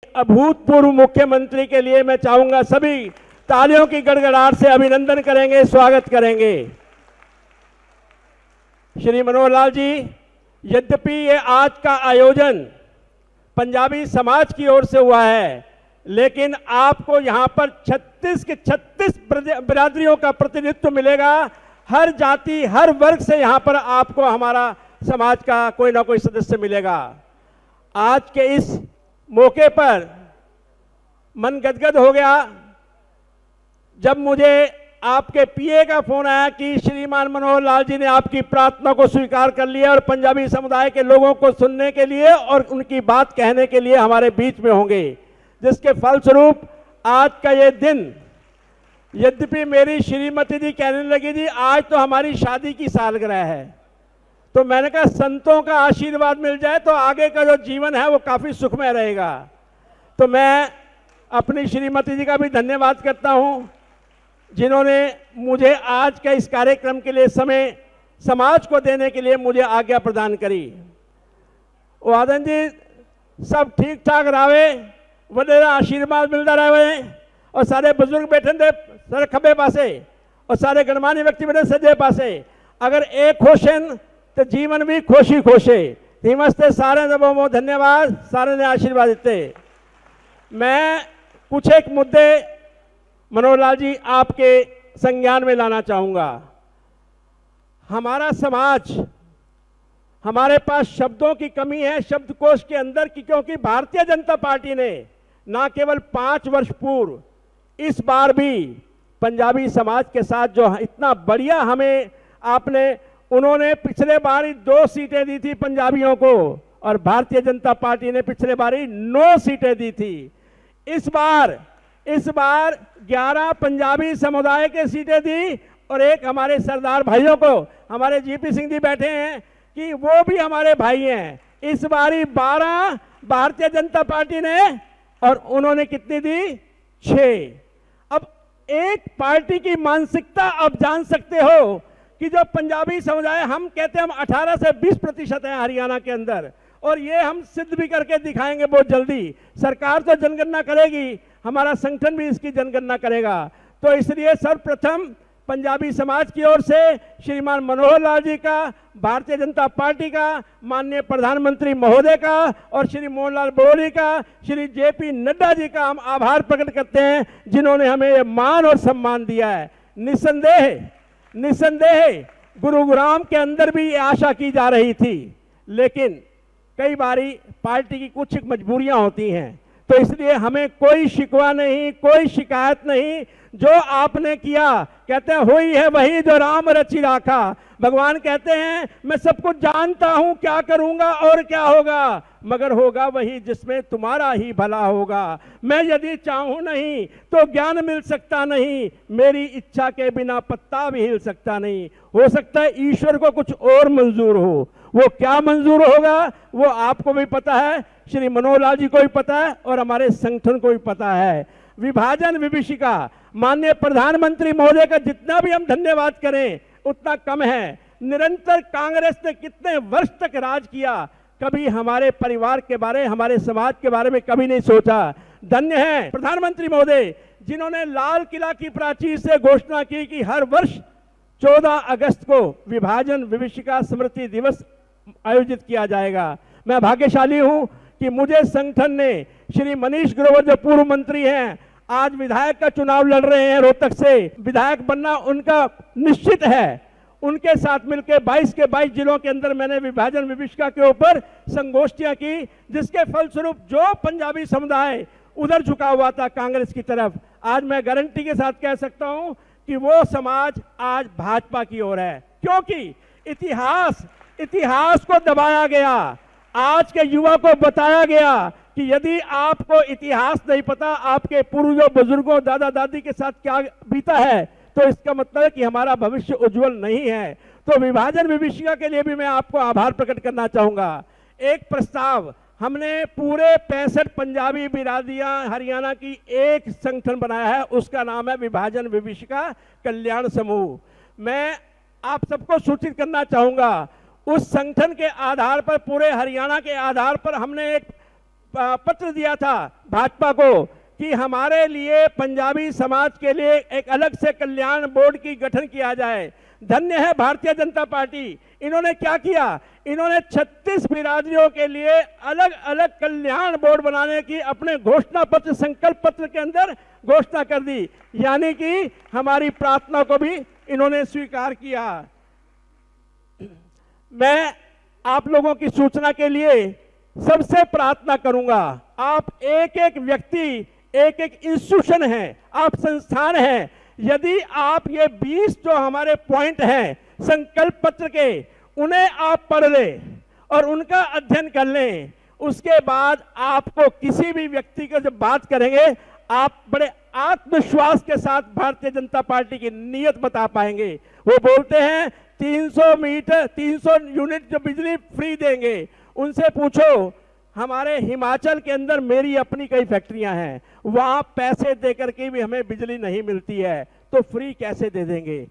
अभूतपूर्व मुख्यमंत्री के लिए मैं चाहूंगा सभी तालियों की गड़गड़ाहट से अभिनंदन करेंगे, स्वागत करेंगे। श्री मनोहर लाल जी, यद्यपि ये आज का आयोजन पंजाबी समाज की ओर से हुआ है, लेकिन आपको यहां पर 36 के 36 बिरादरियों का प्रतिनिधित्व मिलेगा। हर जाति, हर वर्ग से यहां पर आपको हमारा समाज का कोई ना कोई सदस्य मिलेगा। आज के इस मौके पर मन गदगद हो गया जब मुझे आपके पीए का फोन आया कि श्रीमान मनोहर लाल जी ने आपकी प्रार्थना को स्वीकार कर लिया और पंजाबी समुदाय के लोगों को सुनने के लिए और उनकी बात कहने के लिए हमारे बीच में होंगे, जिसके फलस्वरूप आज का ये दिन, यद्यपि मेरी श्रीमती जी कहने लगी जी आज तो हमारी शादी की सालगिरह है, तो मैंने कहा संतों का आशीर्वाद मिल जाए तो आगे का जो जीवन है वो काफी सुखमय रहेगा। तो मैं अपनी श्रीमती जी का भी धन्यवाद करता हूं, जिन्होंने मुझे आज के इस कार्यक्रम के लिए समय समाज को देने के लिए मुझे आज्ञा प्रदान करी। वादन जी सब ठीक ठाक रहे, वडेरा आशीर्वाद मिलता रहे और सारे बुजुर्ग बैठे थे सारे खब्बे पासे और सारे गणमान्य व्यक्ति बैठे सज्जे पासे। अगर एक खुशन तो जीवन भी खुशी खुशे हिमस्ते सारे ने धन्यवाद, सारे ने आशीर्वाद देते। मैं कुछ एक मुद्दे मनोहर लाल जी आपके संज्ञान में लाना चाहूंगा। हमारा समाज, हमारे पास शब्दों की कमी है शब्दकोश के अंदर की, क्योंकि भारतीय जनता पार्टी ने ना केवल 5 वर्ष पूर्व इस बार भी पंजाबी समाज के साथ जो इतना बढ़िया हमें आपने, उन्होंने पिछले बार 2 सीटें दी थी पंजाबियों को और भारतीय जनता पार्टी ने पिछले बार 9 सीटें दी थी। इस बार 11 पंजाबी समुदाय के सीटें दी और एक हमारे सरदार भाइयों को, हमारे जीपी सिंह जी बैठे हैं कि वो भी हमारे भाई हैं। इस बारी 12 भारतीय जनता पार्टी ने और उन्होंने कितनी दी? 6। अब एक पार्टी की मानसिकता आप जान सकते हो कि जो पंजाबी समुदाय, हम कहते हैं हम 18 से 20% हैं हरियाणा के अंदर, और ये हम सिद्ध भी करके दिखाएंगे बहुत जल्दी। सरकार तो जनगणना करेगी, हमारा संगठन भी इसकी जनगणना करेगा। तो इसलिए सर्वप्रथम पंजाबी समाज की ओर से श्रीमान मनोहर लाल जी का, भारतीय जनता पार्टी का, माननीय प्रधानमंत्री महोदय का और श्री मोहन लाल बोहरी का, श्री जेपी नड्डा जी का हम आभार प्रकट करते हैं, जिन्होंने हमें ये मान और सम्मान दिया है। निसंदेह गुरुग्राम के अंदर भी ये आशा की जा रही थी, लेकिन कई बारी पार्टी की कुछ मजबूरियां होती हैं, तो इसलिए हमें कोई शिकवा नहीं, कोई शिकायत नहीं। जो आपने किया, कहते हैं हुई है वही जो राम रचि राखा। भगवान कहते हैं मैं सब कुछ जानता हूं, क्या करूंगा और क्या होगा, मगर होगा वही जिसमें तुम्हारा ही भला होगा। मैं यदि चाहूं नहीं तो ज्ञान मिल सकता नहीं, मेरी इच्छा के बिना पत्ता भी हिल सकता नहीं। हो सकता है ईश्वर को कुछ और मंजूर हो, वो क्या मंजूर होगा वो आपको भी पता है, श्री मनोहर लाल जी को भी पता है और हमारे संगठन को भी पता है। विभाजन विभीषिका, माननीय प्रधानमंत्री महोदय का जितना भी हम धन्यवाद करें उतना कम है। निरंतर कांग्रेस ने कितने वर्ष तक राज किया, कभी हमारे परिवार के बारे, हमारे समाज के बारे में कभी नहीं सोचा। धन्य है प्रधानमंत्री महोदय जिन्होंने लाल किला की प्राचीर से घोषणा की कि हर वर्ष 14 अगस्त को विभाजन विभीषिका स्मृति दिवस आयोजित किया जाएगा। मैं भाग्यशाली हूं कि मुझे संगठन ने, श्री मनीष ग्रोवर जो पूर्व मंत्री हैं, आज विधायक का चुनाव लड़ रहे हैं रोहतक से, विधायक बनना उनका निश्चित है। उनके साथ मिलकर 22 के 22 जिलों के अंदर मैंने विभाजन विभीषिका के ऊपर संगोष्ठियां की, जिसके फलस्वरूप जो पंजाबी समुदाय उधर झुका हुआ था कांग्रेस की तरफ, आज मैं गारंटी के साथ कह सकता हूं कि वो समाज आज भाजपा की ओर है, क्योंकि इतिहास को दबाया गया। आज के युवा को बताया गया कि यदि आपको इतिहास नहीं पता, आपके पूर्वजों बुजुर्गों दादा दादी के साथ क्या बीता है, तो इसका मतलब है कि हमारा भविष्य उज्जवल नहीं है। तो विभाजन विभीषिका के लिए भी मैं आपको आभार प्रकट करना चाहूंगा। एक प्रस्ताव हमने पूरे 65 पंजाबी बिरादरियां हरियाणा की एक संगठन बनाया है, उसका नाम है विभाजन विभीषिका कल्याण समूह। मैं आप सबको सूचित करना चाहूंगा, उस संगठन के आधार पर, पूरे हरियाणा के आधार पर हमने एक पत्र दिया था भाजपा को कि हमारे लिए पंजाबी समाज के लिए एक अलग से कल्याण बोर्ड की गठन किया जाए। धन्य है भारतीय जनता पार्टी, इन्होंने क्या किया, इन्होंने 36 बिरादरियों के लिए अलग अलग कल्याण बोर्ड बनाने की अपने घोषणा पत्र, संकल्प पत्र के अंदर घोषणा कर दी। यानी कि हमारी प्रार्थना को भी इन्होंने स्वीकार किया। मैं आप लोगों की सूचना के लिए सबसे प्रार्थना करूंगा, आप एक एक व्यक्ति, एक एक इंस्टीट्यूशन है, आप संस्थान हैं, यदि आप ये 20 जो हमारे पॉइंट हैं संकल्प पत्र के, उन्हें आप पढ़ लें और उनका अध्ययन कर लें, उसके बाद आपको किसी भी व्यक्ति को जब बात करेंगे आप बड़े आत्मविश्वास के साथ भारतीय जनता पार्टी की नीयत बता पाएंगे। वो बोलते हैं 300 यूनिट जो बिजली फ्री देंगे, उनसे पूछो हमारे हिमाचल के अंदर मेरी अपनी कई फैक्ट्रियां हैं, वहां पैसे देकर के भी हमें बिजली नहीं मिलती है, तो फ्री कैसे दे देंगे।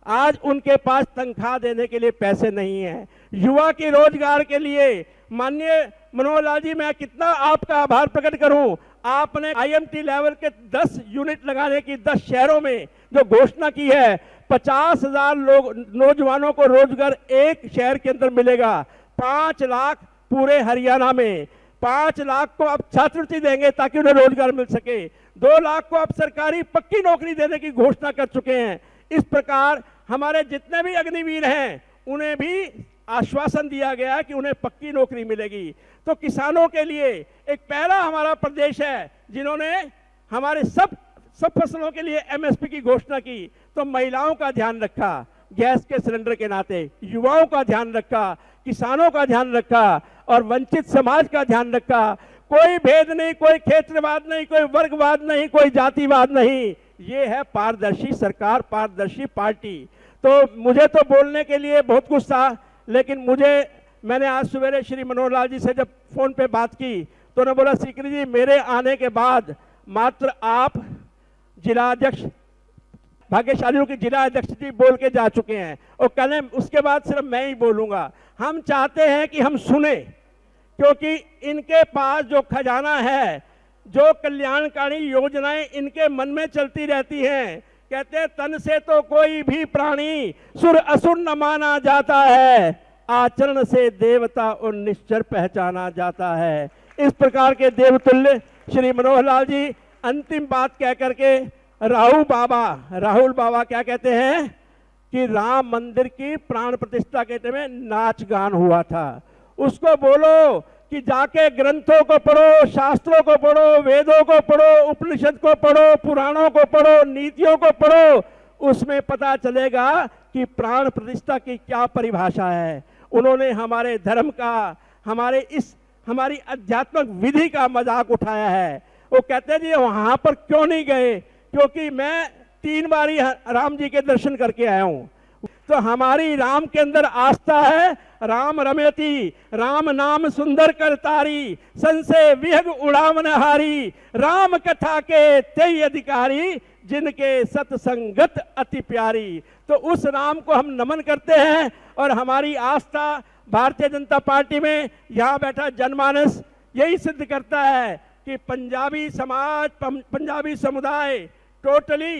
आज उनके पास तनख्वाह देने के लिए पैसे नहीं है। युवा के रोजगार के लिए माननीय मनोहर लाल जी, मैं कितना आपका आभार प्रकट करूं, आपने IMT लेवल के 10 यूनिट लगाने की 10 शहरों में जो घोषणा की है, 50,000 लोग नौजवानों को रोजगार एक शहर के अंदर मिलेगा। 5 लाख पूरे हरियाणा में, 5 लाख को आप छात्रवृत्ति देंगे ताकि उन्हें रोजगार मिल सके, 2 लाख को आप सरकारी पक्की नौकरी देने की घोषणा कर चुके हैं। इस प्रकार हमारे जितने भी अग्निवीर हैं उन्हें भी आश्वासन दिया गया कि उन्हें पक्की नौकरी मिलेगी। तो किसानों के लिए एक पहला हमारा प्रदेश है जिन्होंने हमारे सब फसलों के लिए MSP की घोषणा की। तो महिलाओं का ध्यान रखा, गैस के सिलेंडर के नाते, युवाओं का ध्यान रखा, किसानों का ध्यान रखा और वंचित समाज का ध्यान रखा। कोई भेद नहीं, कोई क्षेत्रवाद नहीं, कोई वर्गवाद नहीं, कोई जातिवाद नहीं। ये है पारदर्शी सरकार, पारदर्शी पार्टी। तो मुझे तो बोलने के लिए बहुत कुछ था, लेकिन मैंने आज सवेरे श्री मनोहर लाल जी से जब फोन पे बात की तो उन्होंने बोला सीकरी जी, मेरे आने के बाद मात्र आप जिला अध्यक्ष, भाग्यशालियों की जिला अध्यक्ष जी बोल के जा चुके हैं और कल उसके बाद सिर्फ मैं ही बोलूंगा। हम चाहते हैं कि हम सुने, क्योंकि इनके पास जो खजाना है, जो कल्याणकारी योजनाएं इनके मन में चलती रहती हैं। कहते हैं तन से तो कोई भी प्राणी सुर असुर न माना जाता है, आचरण से देवता और निश्चर पहचाना जाता है। इस प्रकार के देवतुल्य श्री मनोहर लाल जी अंतिम बात कह करके राहुल बाबा क्या कहते हैं कि राम मंदिर की प्राण प्रतिष्ठा के टाइम में नाच गान हुआ था। उसको बोलो कि जाके ग्रंथों को पढ़ो, शास्त्रों को पढ़ो, वेदों को पढ़ो, उपनिषद को पढ़ो, पुराणों को पढ़ो, नीतियों को पढ़ो, उसमें पता चलेगा कि प्राण प्रतिष्ठा की क्या परिभाषा है। उन्होंने हमारे धर्म का, हमारी आध्यात्मिक विधि का मजाक उठाया है। वो कहते हैं जी वहां पर क्यों नहीं गए, क्योंकि मैं 3 बार राम जी के दर्शन करके आया हूं। तो हमारी राम के अंदर आस्था है। राम रमयति, राम नाम सुंदर करतारी, संशय विहग उड़ावनहारी, राम कथा के तेई अधिकारी, जिनके सत्संगत अति प्यारी। तो उस राम को हम नमन करते हैं और हमारी आस्था भारतीय जनता पार्टी में, यहाँ बैठा जनमानस यही सिद्ध करता है कि पंजाबी समाज, पंजाबी समुदाय टोटली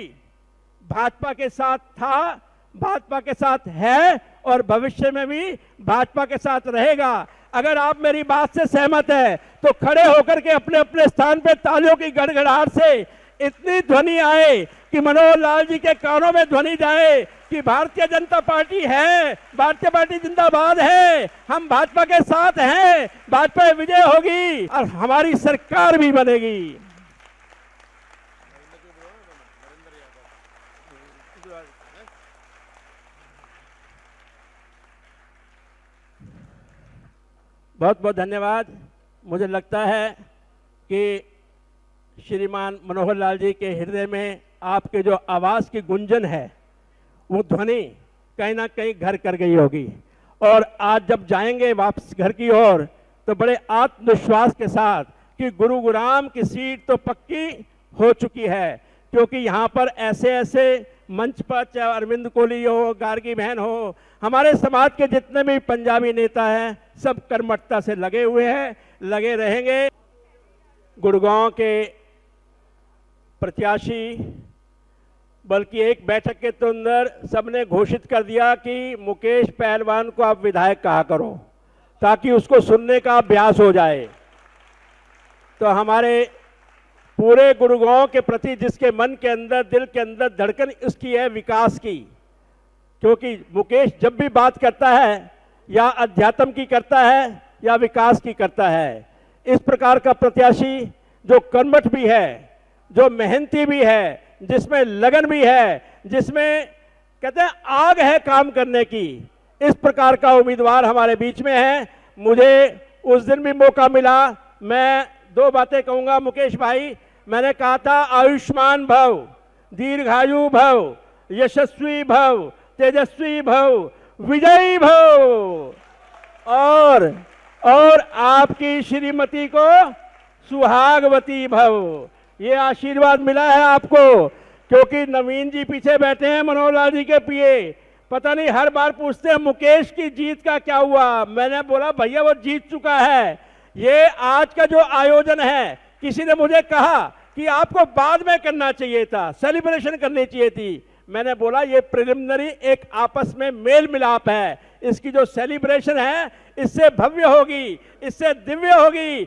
भाजपा के साथ था, भाजपा के साथ है और भविष्य में भी भाजपा के साथ रहेगा। अगर आप मेरी बात से सहमत है तो खड़े होकर के अपने अपने स्थान पे तालियों की गड़गड़ाहट से इतनी ध्वनि आए कि मनोहर लाल जी के कानों में ध्वनि जाए कि भारतीय जनता पार्टी है, भारतीय पार्टी जिंदाबाद है, हम भाजपा के साथ हैं, भाजपा विजय होगी और हमारी सरकार भी बनेगी। बहुत बहुत धन्यवाद। मुझे लगता है कि श्रीमान मनोहर लाल जी के हृदय में आपके जो आवाज़ की गुंजन है, वो ध्वनि कहीं ना कहीं घर कर गई होगी और आज जब जाएंगे वापस घर की ओर तो बड़े आत्मविश्वास के साथ कि गुरुग्राम की सीट तो पक्की हो चुकी है, क्योंकि यहाँ पर ऐसे ऐसे मंच पर चाहे अरविंद कोहली हो, गार्गी बहन हो, हमारे समाज के जितने भी पंजाबी नेता हैं सब कर्मठता से लगे हुए हैं, लगे रहेंगे। गुड़गांव के प्रत्याशी, बल्कि एक बैठक के तो अंदर सबने घोषित कर दिया कि मुकेश पहलवान को आप विधायक कहा करो, ताकि उसको सुनने का अभ्यास हो जाए। तो हमारे पूरे गुड़गांव के प्रति जिसके मन के अंदर, दिल के अंदर धड़कन उसकी है विकास की, क्योंकि मुकेश जब भी बात करता है या अध्यात्म की करता है या विकास की करता है। इस प्रकार का प्रत्याशी जो कर्मठ भी है, जो मेहनती भी है, जिसमें लगन भी है, जिसमें कहते हैं आग है काम करने की, इस प्रकार का उम्मीदवार हमारे बीच में है। मुझे उस दिन भी मौका मिला, मैं दो बातें कहूंगा मुकेश भाई। मैंने कहा था आयुष्मान भव, दीर्घायु भव, यशस्वी भव, तेजस्वी भव, विजयी भव, और आपकी श्रीमती को सुहागवती भव। ये आशीर्वाद मिला है आपको, क्योंकि नवीन जी पीछे बैठे हैं, मनोहर लाल जी के पीए, पता नहीं हर बार पूछते हैं मुकेश की जीत का क्या हुआ। मैंने बोला भैया वो जीत चुका है। ये आज का जो आयोजन है, किसी ने मुझे कहा कि आपको बाद में करना चाहिए था, सेलिब्रेशन करनी चाहिए थी। मैंने बोला ये प्रिलिमिनरी एक आपस में मेल मिलाप है, इसकी जो सेलिब्रेशन है इससे भव्य होगी, इससे दिव्य होगी।